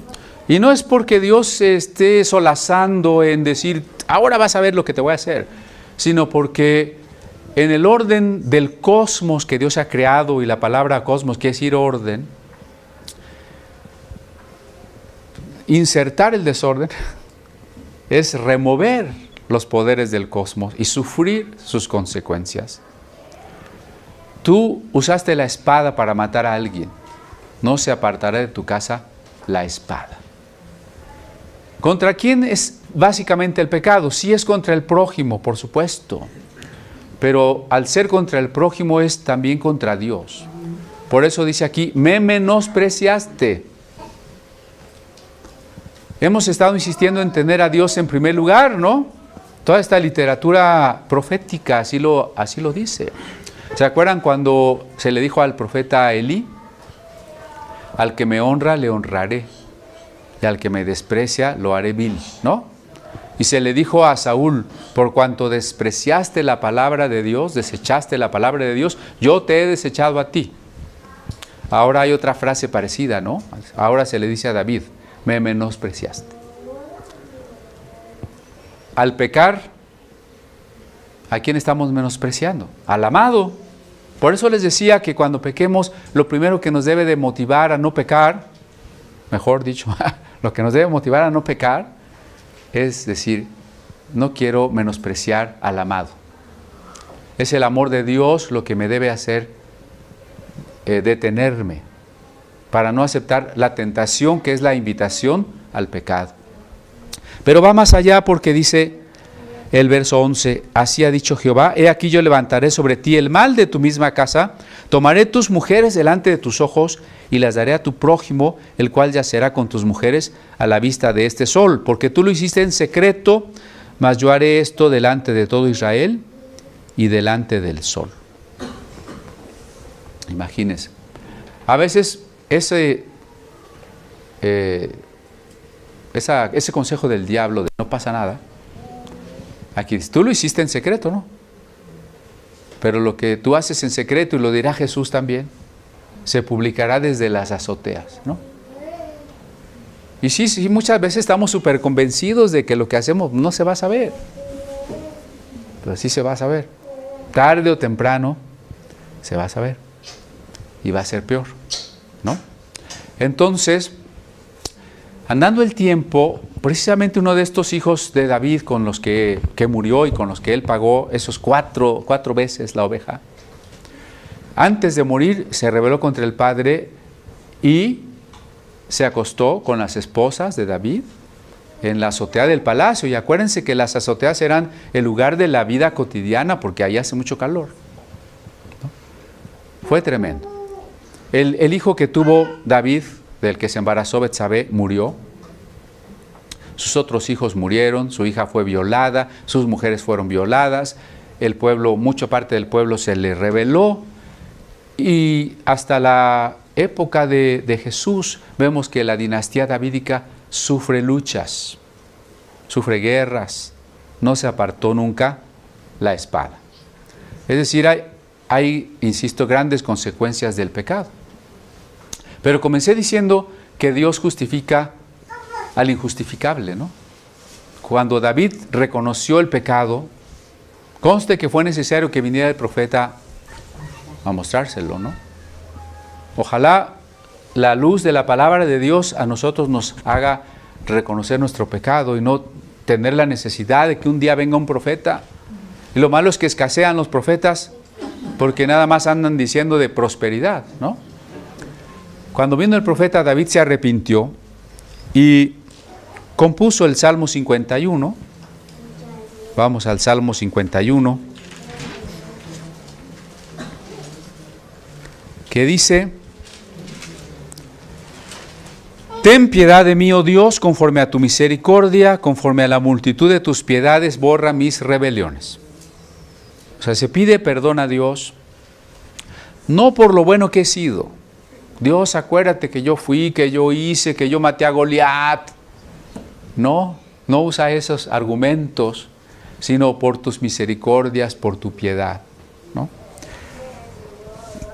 Y no es porque Dios esté solazando en decir, ahora vas a ver lo que te voy a hacer, sino porque en el orden del cosmos que Dios ha creado, y la palabra cosmos quiere decir orden, insertar el desorden es remover los poderes del cosmos y sufrir sus consecuencias. Tú usaste la espada para matar a alguien, no se apartará de tu casa la espada. ¿Contra quién es básicamente el pecado? Sí, es contra el prójimo, por supuesto. Pero al ser contra el prójimo es también contra Dios. Por eso dice aquí, me menospreciaste. Hemos estado insistiendo en tener a Dios en primer lugar, ¿no? Toda esta literatura profética así lo dice. ¿Se acuerdan cuando se le dijo al profeta Elí? Al que me honra, le honraré. Y al que me desprecia, lo haré vil, ¿no? Y se le dijo a Saúl, por cuanto despreciaste la palabra de Dios, desechaste la palabra de Dios, yo te he desechado a ti. Ahora hay otra frase parecida, ¿no? Ahora se le dice a David, me menospreciaste. al pecar, ¿a quién estamos menospreciando? Al amado. Por eso les decía que cuando pequemos, lo primero que nos debe de motivar a no pecar, mejor dicho, lo que nos debe motivar a no pecar, es decir, no quiero menospreciar al amado. Es el amor de Dios lo que me debe hacer detenerme para no aceptar la tentación que es la invitación al pecado. Pero va más allá porque dice el verso 11, así ha dicho Jehová, he aquí yo levantaré sobre ti el mal de tu misma casa, tomaré tus mujeres delante de tus ojos y las daré a tu prójimo, el cual yacerá con tus mujeres a la vista de este sol, porque tú lo hiciste en secreto, mas yo haré esto delante de todo Israel y delante del sol. Imagínense. A veces ese consejo del diablo de no pasa nada, aquí tú lo hiciste en secreto, ¿no? Pero lo que tú haces en secreto, y lo dirá Jesús también, se publicará desde las azoteas, ¿no? Y sí, muchas veces estamos súper convencidos de que lo que hacemos no se va a saber. Pero sí se va a saber. Tarde o temprano se va a saber. Y va a ser peor, ¿no? Entonces, andando el tiempo, precisamente uno de estos hijos de David con los que murió y con los que él pagó esos cuatro veces la oveja, antes de morir se rebeló contra el padre y se acostó con las esposas de David en la azotea del palacio. Y acuérdense que las azoteas eran el lugar de la vida cotidiana porque ahí hace mucho calor, ¿no? Fue tremendo. El hijo que tuvo David, del que se embarazó Betsabé, murió. Sus otros hijos murieron, su hija fue violada, sus mujeres fueron violadas, el pueblo, mucha parte del pueblo se le rebeló, y hasta la época de Jesús vemos que la dinastía davídica sufre luchas, sufre guerras, no se apartó nunca la espada. Es decir, hay, insisto, grandes consecuencias del pecado. Pero comencé diciendo que Dios justifica al injustificable, ¿no? Cuando David reconoció el pecado, conste que fue necesario que viniera el profeta a mostrárselo, ¿no? Ojalá la luz de la palabra de Dios a nosotros nos haga reconocer nuestro pecado y no tener la necesidad de que un día venga un profeta. Y lo malo es que escasean los profetas porque nada más andan diciendo de prosperidad, ¿no? Cuando vino el profeta, David se arrepintió y compuso el Salmo 51. Vamos al Salmo 51, que dice: ten piedad de mí, oh Dios, conforme a tu misericordia, conforme a la multitud de tus piedades, borra mis rebeliones. O sea, se pide perdón a Dios, no por lo bueno que he sido. Dios, acuérdate que yo fui, que yo hice, que yo maté a Goliat. No usa esos argumentos, sino por tus misericordias, por tu piedad, ¿no?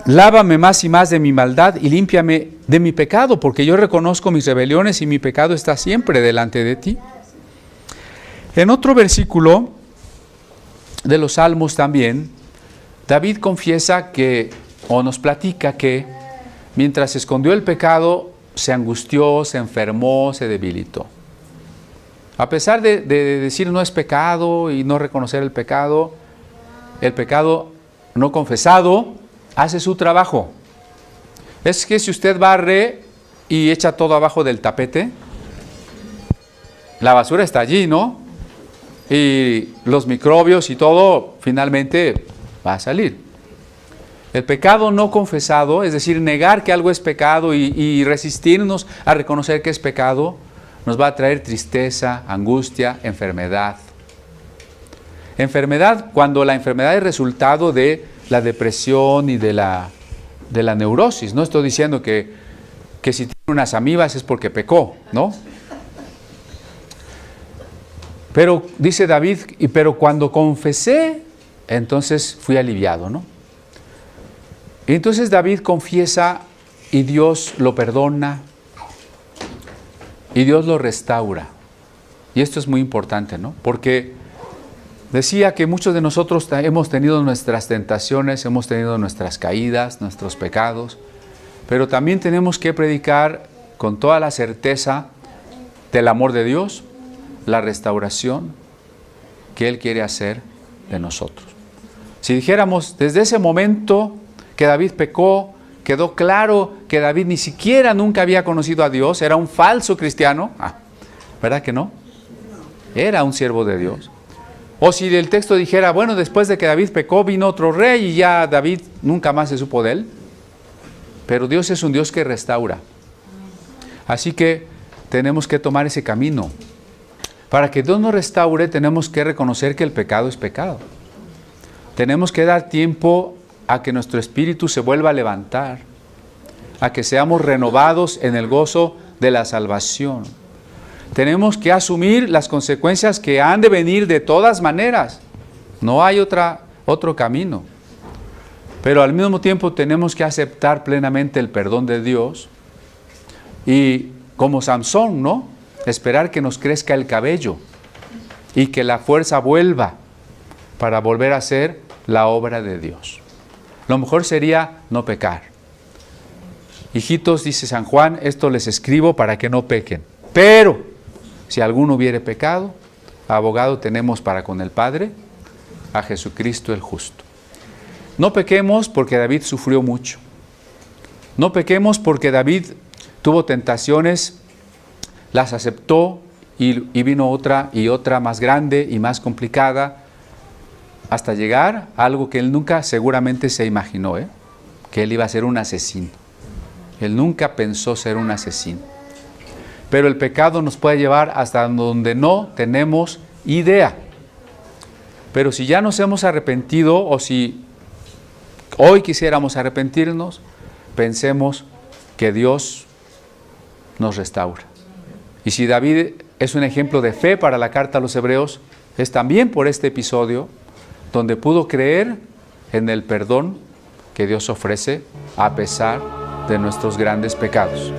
Lávame más y más de mi maldad y límpiame de mi pecado, porque yo reconozco mis rebeliones y mi pecado está siempre delante de ti. En otro versículo de los Salmos también, David confiesa que, o nos platica que, mientras escondió el pecado, se angustió, se enfermó, se debilitó. A pesar de decir no es pecado y no reconocer el pecado no confesado hace su trabajo. Es que si usted barre y echa todo abajo del tapete, la basura está allí, ¿no? Y los microbios y todo finalmente va a salir. El pecado no confesado, es decir, negar que algo es pecado y resistirnos a reconocer que es pecado, nos va a traer tristeza, angustia, enfermedad. Enfermedad, cuando la enfermedad es resultado de la depresión y de la neurosis. No estoy diciendo que si tiene unas amibas es porque pecó, ¿no? Pero dice David, pero cuando confesé, entonces fui aliviado, ¿no? Y entonces David confiesa y Dios lo perdona y Dios lo restaura. Y esto es muy importante, ¿no? Porque decía que muchos de nosotros hemos tenido nuestras tentaciones, hemos tenido nuestras caídas, nuestros pecados, pero también tenemos que predicar con toda la certeza del amor de Dios, la restauración que Él quiere hacer de nosotros. Si dijéramos desde ese momento que David pecó, quedó claro que David ni siquiera nunca había conocido a Dios, era un falso cristiano, ¿verdad que no? Era un siervo de Dios. O si el texto dijera, bueno, después de que David pecó vino otro rey y ya David nunca más se supo de él. Pero Dios es un Dios que restaura. Así que tenemos que tomar ese camino. Para que Dios nos restaure tenemos que reconocer que el pecado es pecado. Tenemos que dar tiempo a que nuestro espíritu se vuelva a levantar, a que seamos renovados en el gozo de la salvación. Tenemos que asumir las consecuencias que han de venir de todas maneras. No hay otro camino. Pero al mismo tiempo tenemos que aceptar plenamente el perdón de Dios y, como Samson, ¿no?, esperar que nos crezca el cabello y que la fuerza vuelva para volver a hacer la obra de Dios. Lo mejor sería no pecar. Hijitos, dice San Juan, esto les escribo para que no pequen. Pero si alguno hubiere pecado, abogado tenemos para con el Padre, a Jesucristo el justo. No pequemos porque David sufrió mucho. No pequemos porque David tuvo tentaciones, las aceptó y vino otra y otra más grande y más complicada, hasta llegar a algo que él nunca seguramente se imaginó, que él iba a ser un asesino. Él nunca pensó ser un asesino. Pero el pecado nos puede llevar hasta donde no tenemos idea. Pero si ya nos hemos arrepentido o si hoy quisiéramos arrepentirnos, pensemos que Dios nos restaura. Y si David es un ejemplo de fe para la carta a los Hebreos, es también por este episodio donde pudo creer en el perdón que Dios ofrece a pesar de nuestros grandes pecados.